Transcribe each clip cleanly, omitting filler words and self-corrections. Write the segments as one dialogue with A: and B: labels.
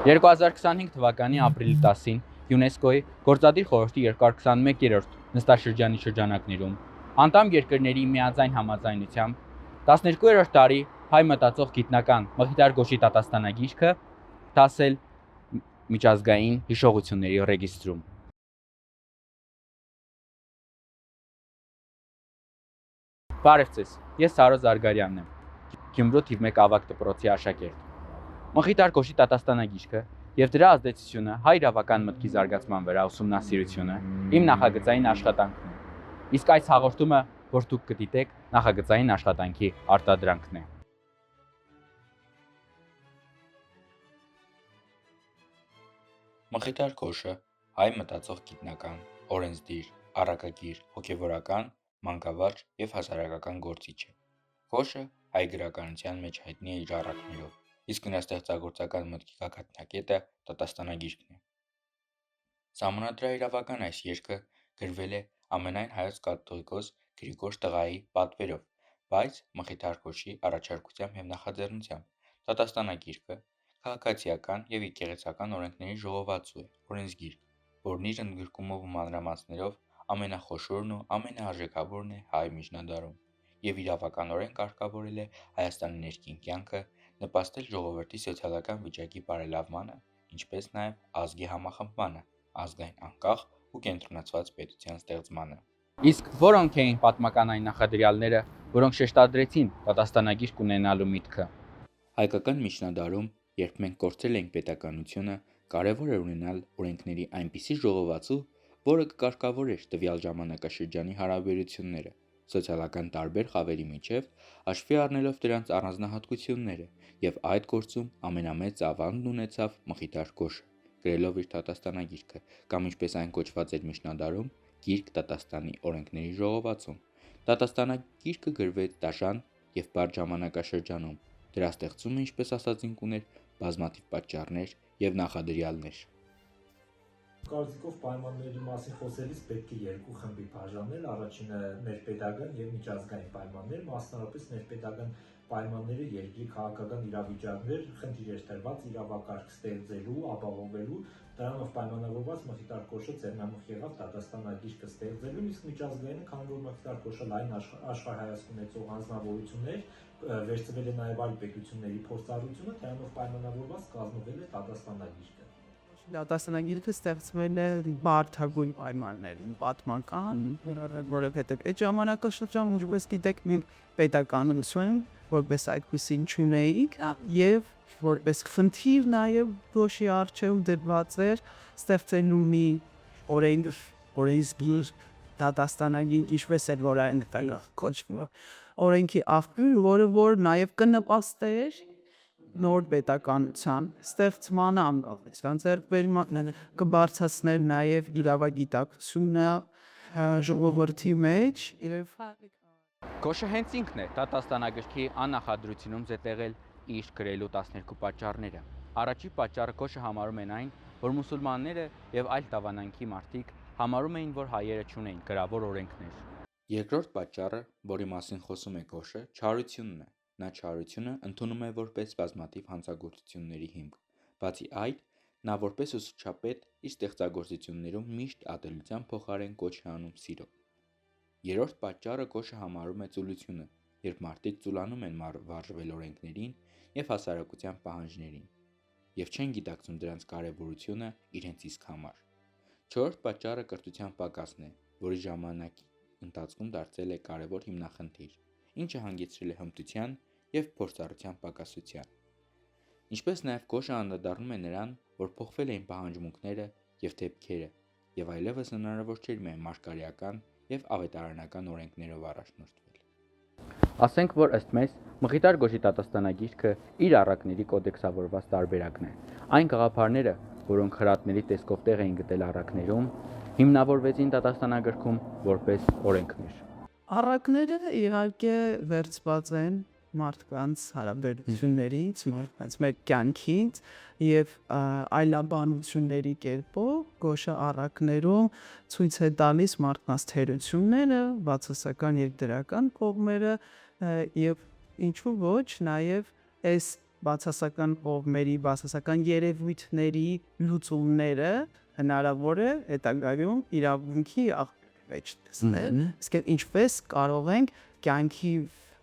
A: 2025 թվականի ապրիլի 10-ին ՅՈՒՆԵՍԿՕ-ի Գործադիր խորհրդի 221-րդ նստաշրջանի շրջանակներում անդամ երկրների միաձայն համաձայնությամբ 12-րդ տարի հայ մտածող գիտնական Մխիթար Գոշի դատաստանագիրքը դասել միջազգային հիշողությունների ռեգիստրում։ Բարև ձեզ, ես Սարո Զարգարյանն եմ, Գյումրու թիվ 1 ավագ դպրոցի աշակերտ։ Մխիթար Գոշի դատաստանագիրքը եւ դրա ազդեցությունը հայ իրավական մտքի զարգացման վրա ուսումնասիրությունը իմ նախագծային աշխատանքն է։ Իսկ այս հաղորդումը, որ դուք կդիտեք, նախագծային աշխատանքի արտադրանքն է։
B: Մխիթար Գոշը հայ մտածող գիտնական, օրենսդիր, առակագիր, հոգևորական, մանկավարժ եւ հասարակական գործիչ է։ Գոշը հայ գրականության մեջ հայտնի է իր առակներով, իսկ նրա ստեղծագործական մտքի գագաթնակետը դատաստանագիրքն է։ Սահմանադրաիրավական այս երգը գրվել է ամենայն հայոց կաթողիկոս Գրիգոր տղայի պատվերով, բայց Մխիթար Գոշի առաջարկությամբ եւ նախաձեռնությամբ։ Դատաստանագիրքը քաղաքացիական եւ եկեղեցական օրենքների ժողովածու է, օրենսգիրք, որն իր ընդգրկումով ու մանրամասներով ամենախոշորն ու ամենաարժեքավորն է հայ միջնադարում եւ իրավականորեն կարգավորել է Հայաստանի ներքին կյանքը, նպաստել ժողովրդի սոցիալական վիճակի բարելավմանը, ինչպես նաեւ ազգի համախմբմանը, ազգային անկախ ու կենտրոնացված պետության ստեղծմանը։
A: Իսկ որոնք էին պատմական այն նախադրյալները, որոնք շեշտադրեցին դատաստանագիրք ունենալու միտքը։
B: Հայկական միջնադարում, երբ մենք կորցրել ենք պետականությունը, կարևոր է ունենալ օրենքների այնպիսի ժողովածու, որը կկարգավորեր տվյալ ժամանակաշրջանի հարաբերությունները, սոցիալական տարբեր խավերի միջև, հաշվի առնելով դրանց առանձնահատկությունները, եւ այդ գործում ամենամեծ ավանդն ունեցավ Մխիթար Գոշը, գրելով իր դատաստանագիրքը, կամ ինչպես այն կոչված էր միջնադարում, գիրք դատաստանի օրենքների ժողովածում։ Դատաստանագիրքը գրվեց դաշան եւ բարդ ժամանակաշրջանում։ Դրա ստեղծումը, ինչպես ասացինք, ուներ բազմաթիվ պատճառներ եւ նախադրյալներ։
C: Կարծիքով պայմանների մասին խոսելիս պետք է երկու խմբի բաժանել, առաջինը ներպետական եւ միջազգային պայմաններ, մասնավորապես ներպետական պայմանները երկրի քաղաքական իրավիճակներ, խնդիրներ տրված իրավակարգ ստեղծելու, ապահովելու, դրանով պայմանավորված Մխիթար Գոշը ձեռնամուխ եղավ դատաստանագիրքը ստեղծելու, իսկ միջազգայինը, քանի որ Մխիթար Գոշը լայն աշխարհայացք ունեցող անձնավորություններ, վերցվել է նաեւ այլ պետությունների փորձառությունը, դրանով պայմանավորված կազմվել է դատաստանագիրքը։
D: Դատաստանագիրքը ստեղծվել է բարդագույն պայմաններում, պատմական, որովհետև այդ ժամանակաշրջանում, ինչպես գիտեք, մենք պետականություն որպես այդպեսին չունեինք եւ որպես խնդիր նաեւ Գոշի առջեւ դրված էր ստեղծելու մի օրենսգիր դատաստանագիր, ինչպես էր որ այն կոչվում օրենքի աղբյուր, որը նաեւ կնպաստեր նոր պետականության ստեղծմանը անկախության ձեռքբերմանը, կբարձրացներ նաև իրավագիտակցությունը ժողովրդի մեջ եւ
A: Գոշը հենց ինքն է դատաստանագրքի աննախադրությունում զետեղել իր գրելու 12 պատճառները։ Առաջի պատճառը Գոշը համարում են այն, որ մուսուլմանները եւ այլ տավանանքի մարդիկ համարում էին, որ հայերը չունեն գրավոր օրենքներ։
B: Երկրորդ պատճառը, որի մասին խոսում է Գոշը, չարությունն է։ Նա չարությունը ընդունում է որպես բազմաթիվ հանցագործությունների հիմք։ Բացի այդ, նա որպես ուսուցչապետ իր ստեղծագործություններում միշտ ատելության փոխարեն կոչ է անում սիրո։ Երրորդ պատճառը Գոշը համարում է ծուլությունը, երբ մարդիկ ծուլանում են վարժվել օրենքներին եւ հասարակության պահանջներին եւ չեն գիտակցում դրանց կարեւորությունը իրենց իսկ համար։ Չորրորդ պատճառը կրթության պակասն է, որի ժամանակի ընթացքում դարձել է կարևոր հիմնախնդիր, ինչը հանգեցրել է հմտության եւ փորձառության պակասության։ Ինչպես նաեւ Գոշը անդրադառնում է նրան, որ փոխվել էին պահանջմունքները եւ դեպքերը, եւ այլևս հնարավոր չէր միայն մարգարեական եւ ավետարանական օրենքներով առաջնորդվել։
A: Ասենք, որ ըստ մեզ Մխիթար Գոշի դատաստանագիրքը իր առակների կոդեքսավորված տարբերակն է։ Այն գաղափարները, որոնք խրատների տեսքով տեղ էին գտել առակներում, հիմնավորվեցին դատաստանագրքում որպես օրենքներ։
D: առակները իհարկե վերցված են մարդկանց հարաբերություններից, մարդկանց մեր կյանքից եւ այլաբանությունների կերպով Գոշը առակներում ցույց է տալիս մարդկանց թերությունները, բացասական եւ դրական կողմերը եւ ինչու ոչ նաեւ այս բացասական կողմերի, բացասական երևույթների լուծումները հնարավոր է հետագայում իրավունքի մեջ տեսնել, իսկ ինչպես կարող ենք կյանքի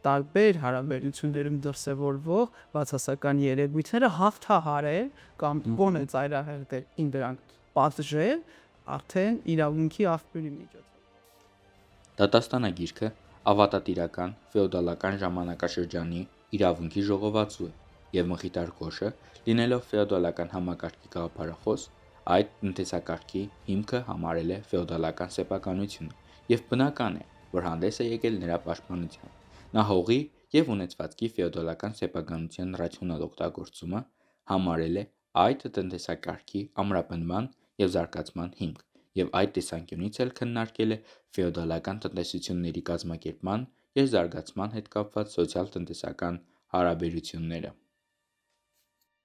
D: տարբեր հարաբերություններում դրսևորվող բացասական երևույթները հաղթահարել կամ ոնը ծայրահեղել դրանք պատժել արդեն իրավունքի աղբյուրի միջոցով։
B: Դատաստանագիրքը ավատատիրական ֆեոդալական ժամանակաշրջանի իրավունքի ժողովածու է, եւ Մխիթար Գոշը, լինելով ֆեոդալական համակարգի գաղափարախոս, այդ տնտեսակարգի հիմքը համարել է ֆեոդալական սեփականությունը, եւ բնական է, որ հանդես է եկել նրա պաշտպանությամբ։ Նա հողի եւ ունեցվածքի ֆեոդալական սեփականության ռացիոնալ օգտագործումը համարել է այդ տնտեսակարգի ամրապնդման եւ զարգացման հիմք, եւ այդ տեսանկյունից էլ քննարկել է ֆեոդալական տնտեսությունների կազմակերպման եւ զարգացման հետ կապված սոցիալ-տնտեսական հարաբերությունները։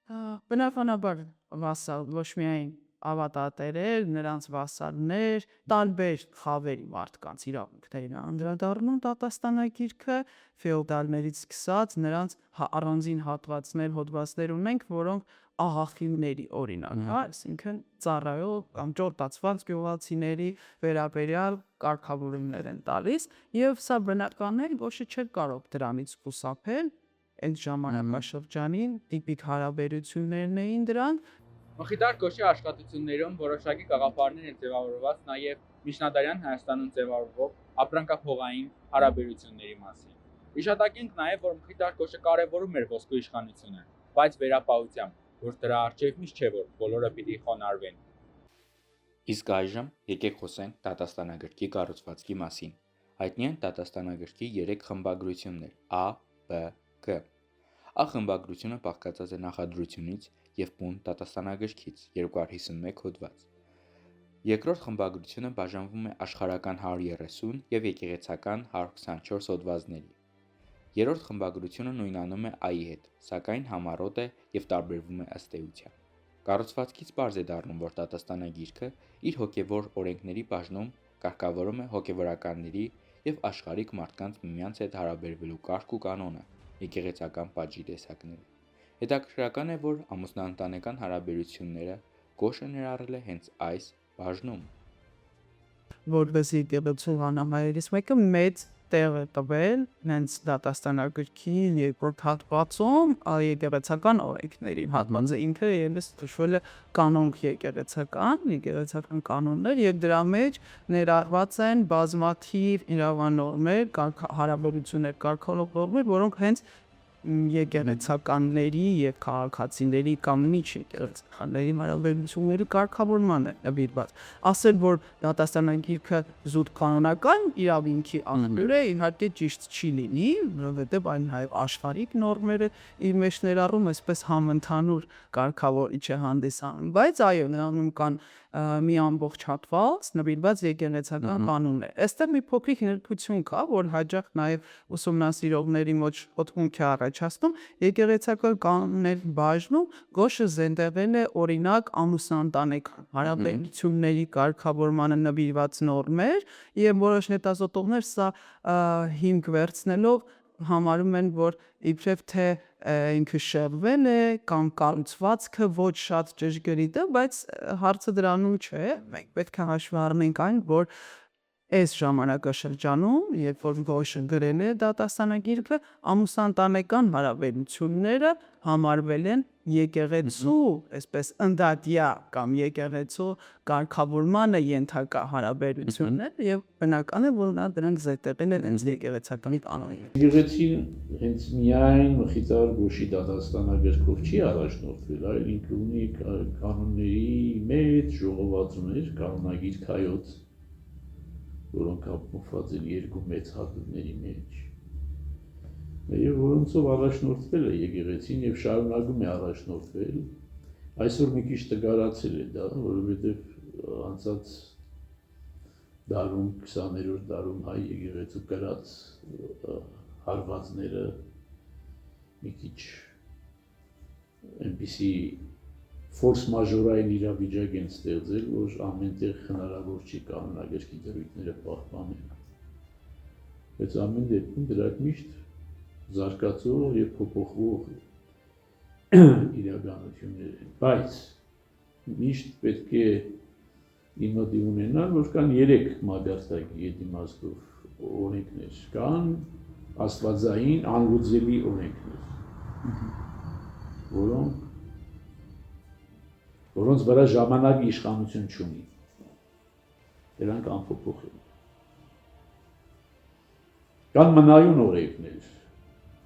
D: Բնականաբար վասալ ոչ միայն ավատատերեր, նրանց վասալներ, տարբեր խավերի մարդկանց իրավունքներին անդրադառնում դատաստանագիրքը ֆեոդալներից սկսած նրանց առանձին հոդվածներ ունենք, որոնք աղախինների օրինակ, այսինքն ծառայող կամ ճորտացված գյուղացիների վերաբերյալ կարգավորումներ են տալիս, եւ սա բնական է, ոչ չէ կարող դրանից խուսափել, այդ ժամանակաշրջանին տիպիկ հարաբերություններն էին դրանք։
A: Մխիթար Գոշի աշխատություններում որոշակի գաղափարներ են ձևավորված նաև միջնադարյան Հայաստանում ձևավորվող ապրանքափողային հարաբերությունների մասին։ Հիշատակենք նաև, որ Մխիթար Գոշը կարևորում էր ոսկու իշխանությունը, բայց վերապահությամբ, որ դրա առջև միշտ չէ, որ բոլորը պիտի խոնարհվեն։
B: Իսկ այժմ եկեք խոսենք դատաստանագրքի կառուցվածքի մասին։ Հայտնի են դատաստանագրքի 3 խմբագրություններ՝ A, B, G։ A խմբագրությունը բաղկացած է նախադրությունից եւ բուն դատաստանագրքից 251 հոդված։ Երկրորդ խմբագրությունը բաժանվում է աշխարհական 130 եւ եկեղեցական 124 հոդվածների։ Երրորդ խմբագրությունը նույնանում է A-ի հետ, սակայն համառոտ է եւ տարբերվում է ըստ էության։ Կառուցվածքից պարզ է դառնում, որ դատաստանագիրքը իր հոգեվոր օրենքների բաժնում կարգավորում է հոգեվորականների եւ աշխարհիկ մարդկանց միմյանց հետ հարաբերվելու կարգ ու կանոնը, եկեղեցական պատժի տեսակները։ Հետաքրքրական է, որ ամուսնաընտանեկան հարաբերությունները Գոշը ներառել է հենց այս բաժնում։
D: Որպես եկեղեցու անհամարից մեկը մեծ տեղ է տվել հենց դատաստանագրքի երկրորդ հատվածում եկեղեցական օրենքների հատվածը ինքը եւս նշվել է կանոնք եկեղեցական կանոններ եւ դրա մեջ ներառված են բազմաթիվ իրավանորմեր, հարաբերություններ կարգավորող նորմեր, որոնք հենց եկեղեցականների եւ քաղաքացիների կամ եկեղեցականների հարաբերությունների կարգավորման է նվիրված։ Ասել, որ դատաստանագիրքը զուտ կանոնական իրավունքի աղբյուր է, իհարկե ճիշտ չի լինի, որովհետեւ այն նաեւ աշխարհիկ նորմերը իր մեջ ներառում, այսպես համընդհանուր կարգավորիչ է հանդիսանում, բայց այո, նրանում կան մի ամբողջ հատված նվիրված եկեղեցական կանոններ։ Այստեղ մի փոքրիկ ներկայություն կա, որ հաճախ նաեւ ուսումնասիրողների մոտ օդմունք է առաջացնում, եկեղեցական կանոնների բաժնում Գոշը զենտեղել է օրինակ ամուսնաընտանեկան հարաբերությունների կարգավորմանը նվիրված նորմեր եւ որոշ հետազոտողներ սա հիմք վերցնելով համարում են, որ իբրև թե ինքը շեղվել է կամ կառուցվածքը ոչ շատ ճշգրիտ է, բայց հարցը դրանում չէ, մենք պետք է հաշվի առնենք այն, որ այս ժամանակաշրջանում, երբ որ Գոշը գրել է դատաստանագիրքը, ամուսնաընտանեկան հարաբերությունները համարվել են եկեղեցու, այսպես ընդդատյա կամ եկեղեցու կարգավորմանը ենթակա հարաբերություններ եւ բնական է, որ նա դրանք զետեղել են հենց եկեղեցական կանոններով։
E: Եկեղեցին հենց միայն Մխիթար Գոշի դատաստանագրքով չի առաջնորդվել, այլ ինքը ունի կանոնների մեծ ժողովածուներ, կանոնագիր քայոց, որոնք ապահովված են երկու մեծ հատների մեջ, եւ որոնցով առաջնորդվել է եկեղեցին եւ շարունակում է առաջնորդվել։ Այսօր մի քիչ տգարացել է դա, որովհետեւ անցած դարում 20-րդ դարում հայ եկեղեցու կրած հարվածները մի քիչ այնպիսի ֆորս մաժորային իրավիճակ են ստեղծել, որ ամենտեղ հնարավոր չի կանոնագրքի դրույթները պահպանել։ Բայց ամեն դեպքում դրանք միշտ զարգացող եւ փոփոխվող իրականություններ են, բայց միշտ պետք է իմատի ունենալ, որ կան 3 մագարտակի ետիմաստով օրենքներ, կան աստվածային անլուծելի օրենքներ, որոնց վրա ժամանակի իշխանություն չունի, դրանք անփոփոխ են։ Կան մնայուն օրենքներ,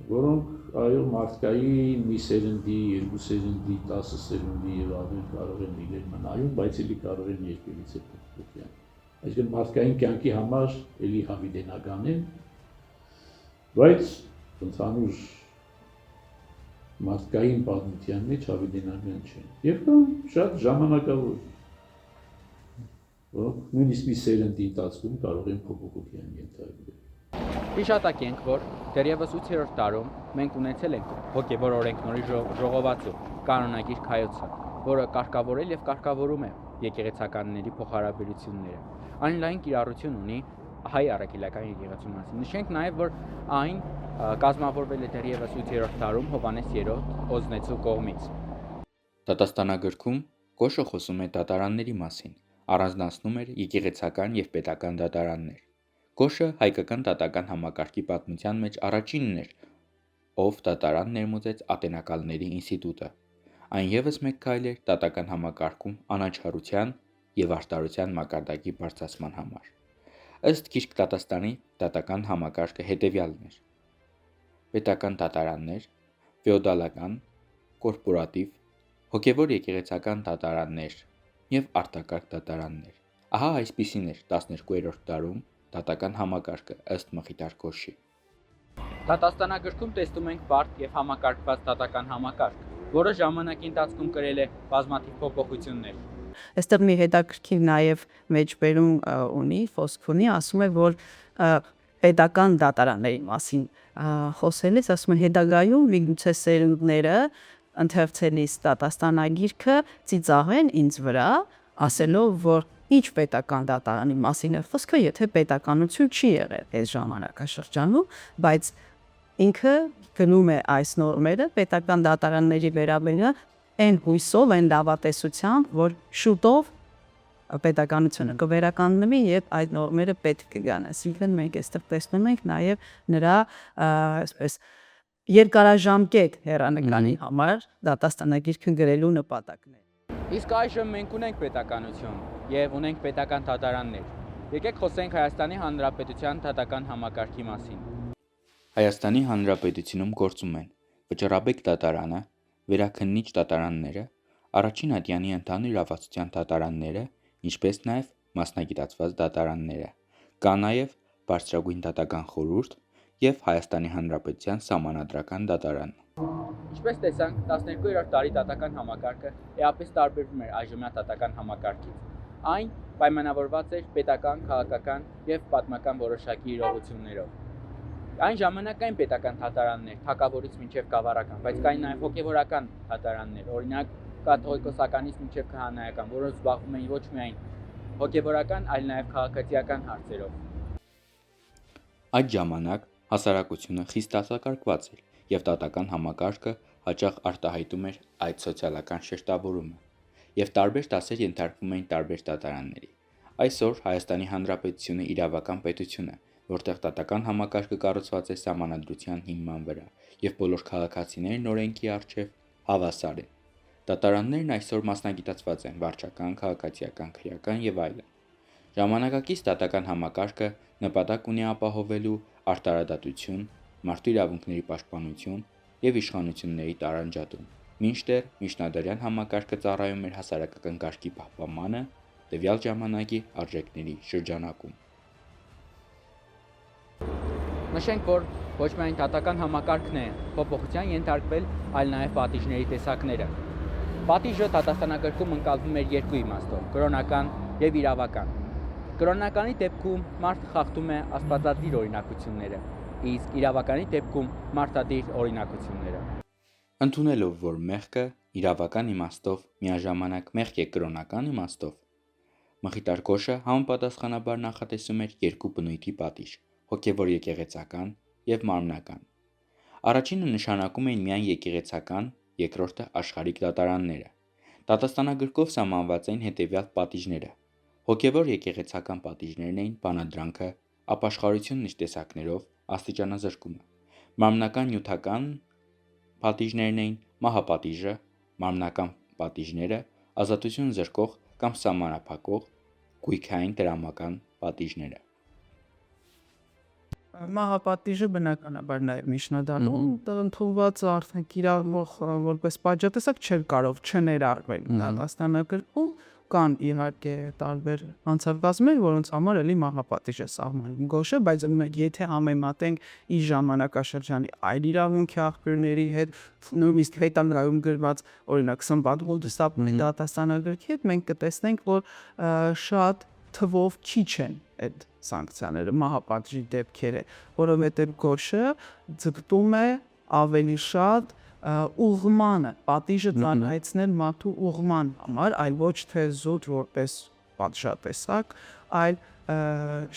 E: որոնք այո մարդկային մի սերնդի, 2 սերնդի, 10 սերնդի եւ ավելի կարող են լինել մնայուն, բայց էլի կարող են երկրից է փոփոխության։ Այսինքն մարդկային կյանքի համար էլի հավիտենական են, բայց ընդհանուր մարդկային պատմության մեջ հավիտենական չեն։ Եվ կան շատ ժամանակավոր, որոնք նույնիսկ մի սերնդի ընթացքում կարող են փոփոխության ենթարկվել։
A: Հիշատակ ենք, որ դեռևս 8-րդ դարում մենք ունեցել ենք հոգևոր օրենքների ժողովածու կանոնագիր քայոցը, որը կարգավորել եւ կարգավորում է եկեղեցականների փոխհարաբերությունները։ Այն լայն կիրառություն ունի հայ առաքելական եկեղեցու մասին։ Նշենք նաեւ, որ այն կազմավորվել է դեռևս 8-րդ դարում Հովհաննես 3 օզնեցու կողմից։
B: Դատաստանագրքում Կոշը խոսում է դատարանների մասին, առանձնացնում էր եկեղեցական եւ պետական դատարաններ։ Կոշը հայկական դատական համակարգի պատմության մեջ առաջինն էր, ով դատարան ներմուծեց ատենակալների ինստիտուտը։ Այն ևս մեկ քայլ էր դատական համակարգում անաչառության եւ արտարության մակարդակի բարձրացման համար։ Ըստ Գիրք դատաստանի դատական համակարգը հետևյալն էր. պետական դատարաններ, ֆեոդալական, կորպորատիվ, հոգևոր եկեղեցական դատարաններ եւ արտակարգ դատարաններ։ Ահա այսպիսին էր 12-րդ դարում դատական համակարգը ըստ Մխիթար Կոշի։
A: Դատաստանագրքում տեսնում ենք բարդ եւ համակարգված դատական համակարգ, որը ժամանակի ընթացքում կրել է բազմաթիվ փոփոխություններ։
D: Այստեղ մի հետաքրքիր նաև մեջբերում ունի, խոսք ունի, ասում է, որ պետական դատարանների մասին խոսելիս ասում են հետագայում միգուցե սերունդները ընթերցելիս դատաստանագիրքը ծիծաղեն ինձ վրա, ասելով, որ ինչ պետական դատարանի մասին է խոսքը, եթե պետականություն չի եղել այս ժամանակաշրջանում, բայց ինքը գնում է այս նորմերը պետական դատարանների վերաբերյալ այն հույսով, այն լավատեսությամբ, որ շուտով պետականությունը կվերականգնվի եւ այդ նորմերը պետք կգան։ Այսինքն մենք այստեղ տեսնում ենք նաեւ նրա այսպես երկարաժամկետ հեռանկարի համար դատաստանագիրքը գրելու նպատակն է։
A: Իսկ այժմ մենք ունենք պետականություն եւ ունենք պետական դատարաններ։ Եկեք խոսենք Հայաստանի Հանրապետության դատական համակարգի մասին։
B: Հայաստանի Հանրապետությունում գործում են Վճռաբեկ դատարանը, Վերաքննիչ դատարանները, Առաջին ատյանի ընդհանուր իրավասության դատարանները, ինչպես նաև մասնագիտացված դատարանները։ Կա նաև Բարձրագույն դատական խորհուրդ եւ Հայաստանի Հանրապետության Սահմանադրական դատարան։
A: Ինչպես տեսանք, 12-րդ դարի դատական համակարգը էապես տարբերվում էր այժմյա դատական համակարգից։ Այն պայմանավորված էր պետական, քաղաքական եւ պատմական որոշակի իրողություններով։ Այն ժամանակային պետական դատարաններ, թագավորից մինչև գավառական, բայց կային նաև հոգևորական դատարաններ, օրինակ կաթողիկոսականից մինչև քահանայական, որոնք զբաղվում էին ոչ միայն հոգևորական, այլ նաև քաղաքացիական հարցերով։
B: Այդ ժամանակ հասարակությունը խիստ դասակարգված էր եւ դատական համակարգը հաճախ արտահայտում էր այդ սոցիալական շերտավորումը եւ տարբեր դասեր ենթարկվում էին տարբեր դատարանների։ Այսօր Հայաստանի Հանրապետությունը իրավական պետություն է, որտեղ դատական համակարգը կառուցված է սահմանադրության հիման վրա եւ բոլոր քաղաքացիներն օրենքի առջեւ հավասար են։ Դատարաններն այսօր մասնագիտացված են վարչական, քաղաքացիական, քրեական եւ այլն։ Ժամանակակից դատական համակարգը նպատակ ունի ապահովելու արտարադատություն, մարդու իրավունքների պաշտպանություն եւ իշխանությունների տարանջատում, մինչդեռ միջնադարյան համակարգը ծառայում էր հասարակական կարգի պահպանմանը տվյալ ժամանակի արժեքների շրջանակում։
A: Նշենք, որ ոչ միայն դատական համակարգն է փոփոխության ենթարկվել, այլ նաև պատիժների տեսակները։ Պատիժը դատաստանագրքում ընկալվում էր երկու իմաստով՝ կրոնական եւ իրավական։ Կրոնականի դեպքում մարդ խախտում է աստվածադիր օրինակությունները, իսկ իրավականի դեպքում մարդադիր օրինակությունները։
B: Ընդունելով, որ մեղքը իրավական իմաստով միաժամանակ մեղք է կրոնական իմաստով, Մխիթար Կոշը համապատասխանաբար նախատեսում էր երկու բնույթի պատիժ՝ հոգևոր եկեղեցական եւ մարմնական։ Առաջինը նշանակում էին միայն եկեղեցական երկրորդը աշխարհիկ դատարանները։ Դատաստանագրքով սահմանված էին հետևյալ պատիժները. հոգևոր եկեղեցական պատիժներն էին բանադրանքը, ապաշխարությունն իր տեսակներով, աստիճանազրկումը, մարմնական նյութական պատիժներն էին մահապատիժը, մարմնական պատիժները, ազատություն զրկող կամ սահմանափակող, գույքային դրամական պատիժները։
D: Մահապատիժը բնականաբար նաև միջնադարում ընդունված արդեն կիրառվող որպես պատժատեսակ չէր կարող չներառվել դատաստանագրքում, կան իհարկե տարբեր անցակազմեր, որոնց համար էլի մահապատիժ է սահմանում գոշը, բայց եթե համեմատենք իր ժամանակաշրջանի այլ իրավունքի աղբյուրների հետ, նույնիսկ հետագայում գրված օրինակ Սմբատվոլ դստապի դատաստանագրքի հետ, մենք կտեսնենք, որ շատ թվով քիչ են այդ սանկցիաները, մահապատժի դեպքերը, որովհետև գոշը ձգտում է ավելի շատ ուղղմանը, պատիժը ծանրացնել մարդու ուղղման համար, այլ ոչ թե զուտ որպես պատժատեսակ, այլ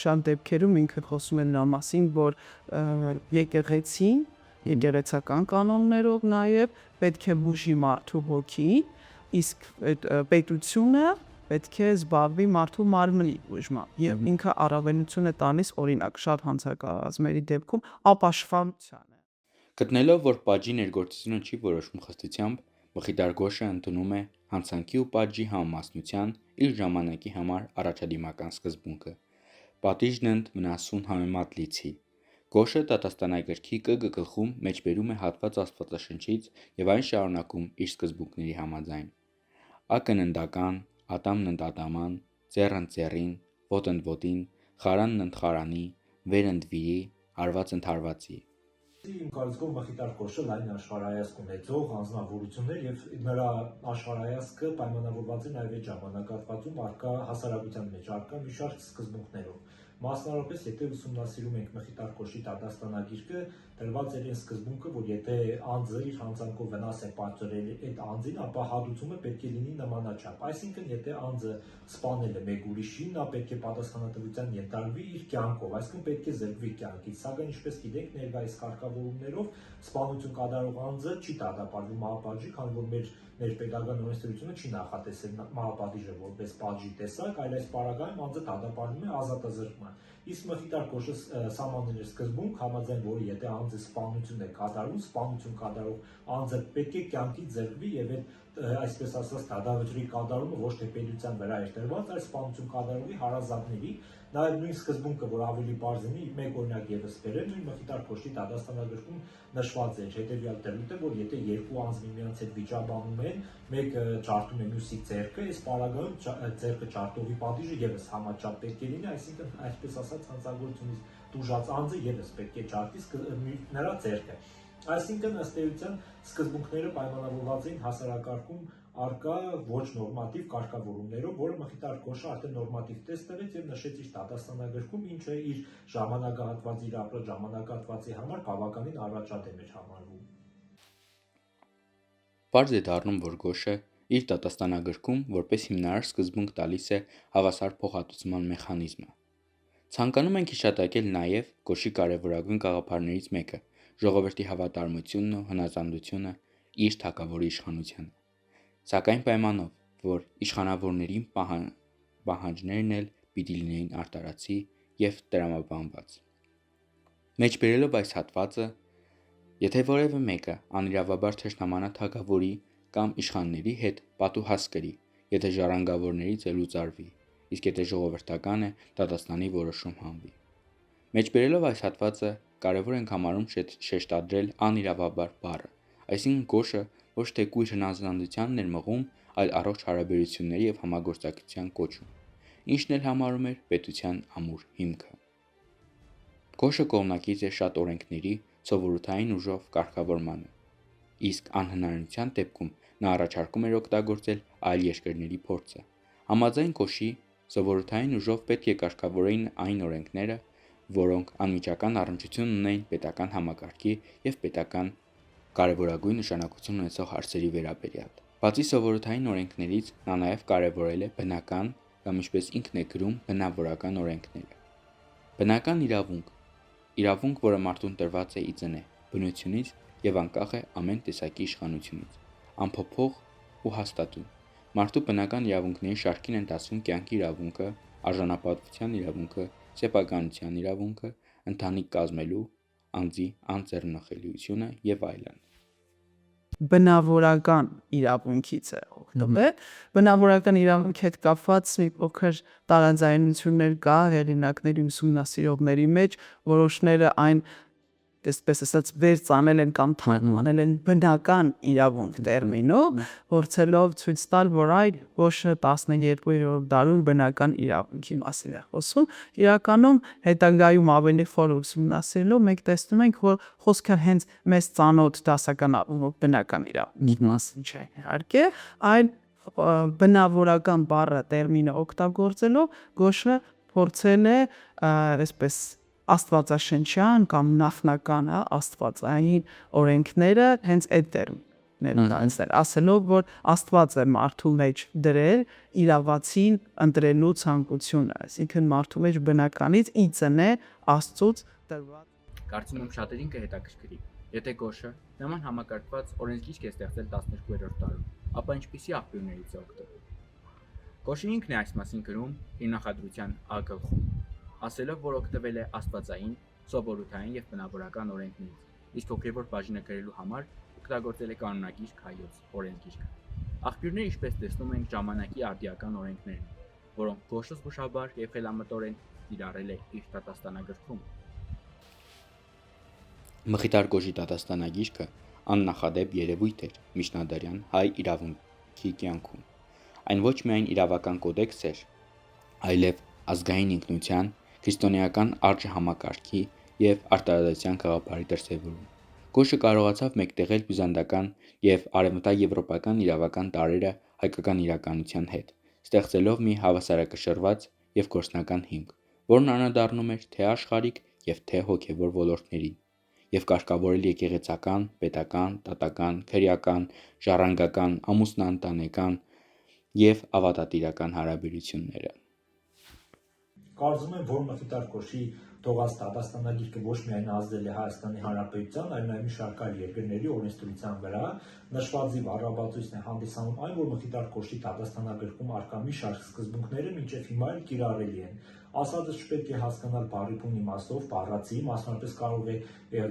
D: շատ դեպքերում ինքը խոսում է նրա մասին, որ եկեղեցին, եկեղեցական կանոններով նաև պետք է բուժի մարդու հոգին, իսկ պետությունը պետք է զբաղվի մարդու մարմնի բուժմամբ, եւ ինքը առավելություն է տալիս օրինակ շատ հանցակազմերի դեպքում ապաշխարությանը։
B: Գտնելով, որ պատժի ներգործությունը չի որոշվում խստությամբ, Մխիթար Գոշը ընդունում է հանցանքի ու պատժի համամասնության իր ժամանակի համար առաջադիմական սկզբունքը։ Պատիժն ընդ մնասուն համեմատ լիցի։ Գոշը դատաստանագրքի կգ գլխում մեջբերում է հատված Աստվածաշնչից եւ այն շարունակում իր սկզբունքների համաձայն։ Ակն ընդ ական, ատամն ընդ ատաման, ձեռն ձեռին, ոտն ոտին, խարանն ընդ խարանի, վեր ընդ վիրի, հարված ընդ հարվածի։
C: Իմ կարծիքով Մխիթար Գոշը լայն աշխարհայացք ունեցող անձնավորություններ եւ նրա աշխարհայացքը պայմանավորված է նաեւ այդ ժամանակահատվածում արկա հասարակության մեջ արկա մի շարք սկզբունքներով։ Մասնավորապես, եթե ուսումնասիրում ենք Մխիթար Գոշի դատաստանագիրքը, տրված էր այն սկզբունքը, որ եթե անձը իր հանցանքով վնաս է պատճառել այդ անձին, ապա հատուցումը պետք է լինի նմանաչափ։ Այսինքն, եթե անձը սպանել է մեկ ուրիշին, նա պետք է պատասխանատվության ենթարկվի իր կյանքով, այսինքն պետք է զրկվի կյանքից։ Սակայն, ինչպես գիտենք, ներկայիս կարգավորումներով սպանություն կատարող անձը չի դատապարտվում մահապատժի, քանի որ մեր ներպետական օրենսդրությունը չի նախատեսել մահապատիժը որպես պատժի տեսակ, այլ այս պարագայում անձը դատապարտվում է ազատազրկման։ Իսկ Մխիթար Գոշը սահմանել էր սկզբունք, համաձայն որի եթե անձը սպանություն է կատարում, սպանություն կատարող անձը պետք է կյանքից զրկվի եւ այդ այսպես ասած դատավճռի կատարումը ոչ թե պետության վրա է տրված, այլ սպանություն կատարողի հարազատների։ Նաեւ նույն սկզբունքը, որ ավելի բարձ լինի, մեկ օրինակ եւս բերեմ, նույն Մխիթար Գոշի դատաստանագրքում նշված է հետեւյալ դրույթը, որ եթե երկու անձ միմյանց հետ վիճաբանում են, մեկը ջարդում է մյուսի ձեռքը, այս պարագայում ձեռքը ջարդողի պատիժը եւս համաչափ պետք է լինի, այսինքն այսպես ասած հանցագործությունից տուժած անձը եւս պետք է ջարդի նրա ձեռքը։ Այսինքն ըստ էության սկզբունքները պայմանավորված էին հասարակարգում արկա ոչ նորմատիվ կարգավորումներով, որը Մխիթար Գոշը արդեն նորմատիվ տեստ տվեց եւ նշեց իր դատաստանագրքում, ինչը իր ժամանակահատվածի իր ապրած ժամանակահատվածի համար բավականին առաջադեմ էր համարվում։
B: Պարզ է դառնում, որ Գոշը իր դատաստանագրքում որպես հիմնարար սկզբունք տալիս է հավասար փոխհատուցման մեխանիզմը։ Ցանկանում ենք հիշատակել նաեւ Գոշի կարևորագույն գաղափարներից մեկը՝ ժողովրդի հավատարմությունն ու հնազանդությունը իր թագավորի իշխանությանը։ Սակայն պայմանով, որ իշխանավորների պահանջներն էլ պիտի լինեին արտարացի եւ տրամաբանված։ Մեջբերելով այս հատվածը, եթե որևէ մեկը անիրավաբար թշնամանա թագավորի կամ իշխանների հետ պատուհաս կրի, եթե ժառանգավորներից է լուծարվի, իսկ եթե ժողովրդական է, դատաստանի որոշում հանվի։ Մեջբերելով այս հատվածը, կարևոր ենք համարում շեշտադրել անիրավաբար բառը, այսինքն Գոշը ոչ թե կույր հնազանդությանն էր մղում, այլ առողջ հարաբերությունների եւ համագործակցության կոչում, ինչն էլ համարում էր պետության ամուր հիմքը։ Գոշը կողմնակից էր շատ օրենքների սովորութային ուժով կարգավորմանը, իսկ անհնարինության դեպքում նա առաջարկում էր օգտագործել այլ երկրների փորձը։ Համաձայն Գոշի, սովորութային ուժով պետք է կարգավորեին այն օրենքները, որոնք անմիջական առնչություն ունեն պետական համակարգի եւ պետական կարևորագույն նշանակություն ունեցող հարցերի վերաբերյալ։ Բացի սովորութային օրենքներից, նա նաեւ կարևորել է բնական կամ ինչպես ինքն է գրում, բնավորական օրենքները։ Բնական իրավունք, որը մարդուն տրված է ի ծնե, բնությունից եւ անկախ է ամեն տեսակի իշխանությունից։ անփոփոխ ու հաստատուն։ Մարդու բնական իրավունքների շարքին են դասվում կյանքի իրավունքը, արժանապատվության իրավունքը, սեփականության իրավունքը, ընտանիք կազմելու, անձի անձեռնխելիությունը եւ այլն։
D: Բնավորական իրավունքից է օգտվում է։ Բնավորական իրավունքի հետ կապված մի փոքր տարաձայնություններ կա հեղինակների ուսումնասիրողների մեջ, որոշները այն այսպես ասած վերծանել են կամ թարգմանել են բնական իրավունք տերմինով, փորձելով ցույց տալ, որ այ ոչ 12-րդ դարում բնական իրավունքի մասին է խոսում։ Իրականում հետագայում ավելի խոր ուսումնասիրելով մենք տեսնում ենք, որ խոսքը հենց մեզ ծանոթ դասական առումով բնական իրավունքի մասին չէ, իհարկե, այլ բնավորական բառը տերմինը օգտագործելով Գոշը փորձել է այսպես աստվածաշնչյան կամ նախնական աստվածային օրենքները հենց այդ տերմիններն ասելով, որ Աստված է մարդու մեջ դրել իրավացին ընտրելու ցանկությունը, այսինքն մարդու մեջ բնականից ինձն է Աստծուց տրված։
A: Կարծում եմ շատերին կհետաքրքրի, եթե Գոշը նման համակարգված օրենսգիրք է ստեղծել 12-րդ դարում, ապա ինչպիսի աղբյուրներից է օգտվել։ Գոշը ինքն է այս մասին գրում իր նախադրության Ա գլխում, ասելով, որ օգտվել է աստվածային, սովորութային եւ բնավորական օրենքներից, իսկ հոգեվոր բաժինը գրելու համար օգտագործել է կանոնագիրք հայոց օրենսգիրքը։ Աղբյուրները, ինչպես տեսնում ենք, ժամանակի արդիական օրենքներն են, որոնք Գոշը զգուշաբար եւ խելամտորեն կիրառել է իր դատաստանագրքում։
B: Մխիթար Գոշի դատաստանագիրքը աննախադեպ երևույթ էր միջնադարյան հայ իրավունքի կյանքում։ Այն ոչ միայն իրավական կոդեքս էր, այլև ազգային ինքնության, քրիստոնեական արժեհամակարգի եւ արտադրության գաղափարի դրսևորում։ Գոշը կարողացավ մեկտեղել բյուզանդական եւ արևմտաեվրոպական իրավական տարրերը հայկական իրականության հետ, ստեղծելով մի հավասարակշռված եւ գործնական հիմք, որն անդրադառնում էր թե աշխարհիկ եւ թե հոգեվոր ոլորտներին, եւ կարգավորել եկեղեցական, պետական, տատական, քրեական, ժառանգական, ամուսնաընտանեկան եւ ավատատիրական հարաբերությունները։
C: Կարծում եմ, որ Մխիթար Գոշի թողած դատաստանագիրքը ոչ միայն ազդել է Հայաստանի Հանրապետության, այլ նաև մի շարք այլ երկրների օրենսդրության վրա։ Նշվածի առավելությունն է հանդիսանում այն, որ Մխիթար Գոշի դատաստանագրքում արկա մի շարք սկզբունքները մինչև հիմա էլ կիրառելի են։ Ասածը չպետք է հասկանալ բառի բուն իմաստով, բառացի, մասնավորապես կարող է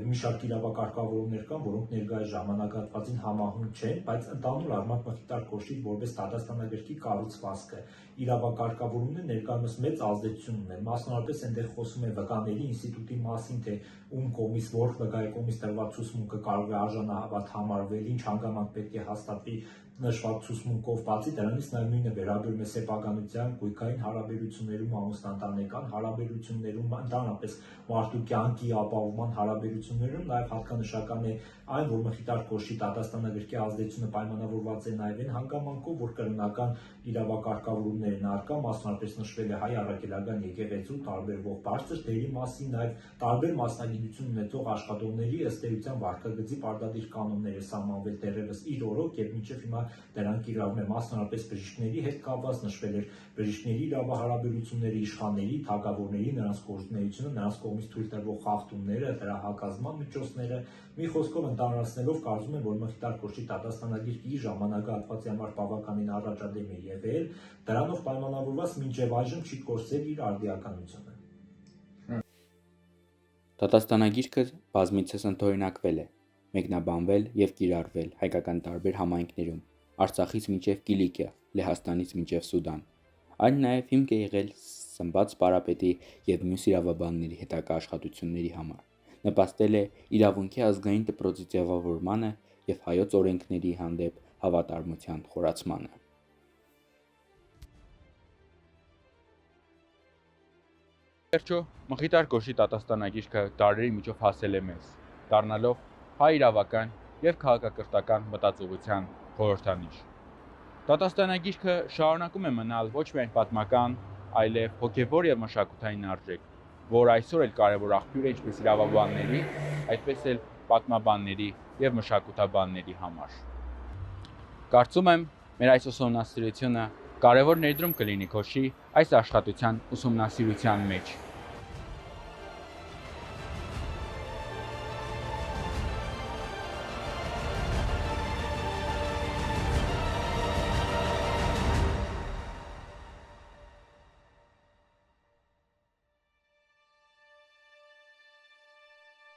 C: մի շարք իրավակարգավորումներ կան, որոնք ներկայիս ժամանակահատվածին համահունչ չեն, բայց ընդհանուր առմամբ Մխիթար Գոշի որպես դատաստանագրքի կառուցվածքը իրավակարգավորումն ներկայումս մեծ ազդեցություն ուներ, մասնավորապես այնտեղ խոսում է վկաների ինստիտուտի մասին, թե ում կողմից որ վկայի կողմից տրված ցուցմունքը կարող է արժանահավատ համարվել, ինչ հանգամանք պետք է հաստատվի նշված ցուցմունքով, բացի դրանից նաև նույնը վերաբերում է սեփականության, գույքային հարաբերություններում, ամուսնաընտանեկան հարաբերություններում, ընդհանրապես մարդու կյանքի ապահովման հարաբերություններում, նաև հատկանշական է այն, որ Մխիթար Գոշի դատաստանագրքի ազդեցությունը պայմանավորված է նաև այն հանգամանքով, որ կրոնական իրավակարգավորումներ են արկա, մասնավորապես նշվել է հայ առաքելական եկեղեցու տարբերվող բարձր դերի մասին, նաև տարբեր մասնագիտություն ունեցող աշխատողների ըստ էության վարքագծի պարտադիր կանոնները սահմանվել դեռևս իր օրոք եւ մինչեւ հիմա դրանք կիրառվում են, մասնավորապես բժիշկների հետ կապված նշվել էր բժիշկների իրավահարաբերությունների, իշխանների, թագավորների, նրանց գործունեությունը, նրանց կողմից թույլ տրվող խախտումները, դրա հակազդման միջոցները, մի խոսքով ընդհանրացնելով կարծում եմ, որ Մխիթար Գոշի դատաստանագիրքը իր ժամանակահատվածի համար բավականին առաջադեմ է եղել, դրանով պայմանավորված մինչև այժմ չի կորցրել իր արդիականությունը։
B: Դատաստանագիրքը բազմիցս ընդօրինակվել է, մեկնաբանվել եւ կիրառվել հայկական տարբեր համայնքներում, Արցախից մինչև Կիլիկիա, Լեհաստանից մինչև Սուդան։ Այն նաև հիմք է եղել Սմբաց Պարապետի եւ մյուս իրավաբանների հետագա աշխատությունների համար։ Նպաստել է իրավունքի ազգային դպրոցի ձևավորմանը եւ հայոց օրենքների հանդեպ հավատարմության խորացմանը։
A: Վերջո, Մխիթար Գոշի դատաստանագիրքը դարերի միջով հասել է մեզ, դառնալով հայ իրավական եւ քաղաքակրթական մտածողության խորհրդանիշ։ Դատաստանագիրքը շարունակում է մնալ ոչ միայն պատմական, այլև հոգեվոր եւ մշակութային արժեք, որ այսօր էլ կարևոր աղբյուր է ինչպես իրավաբանների, այդպես էլ պատմաբանների եւ մշակութաբանների համար։ Կարծում եմ, մեր այս ուսումնասիրությունը կարևոր ներդրում կլինի Գոշի այս աշխատության ուսումնասիրության մեջ։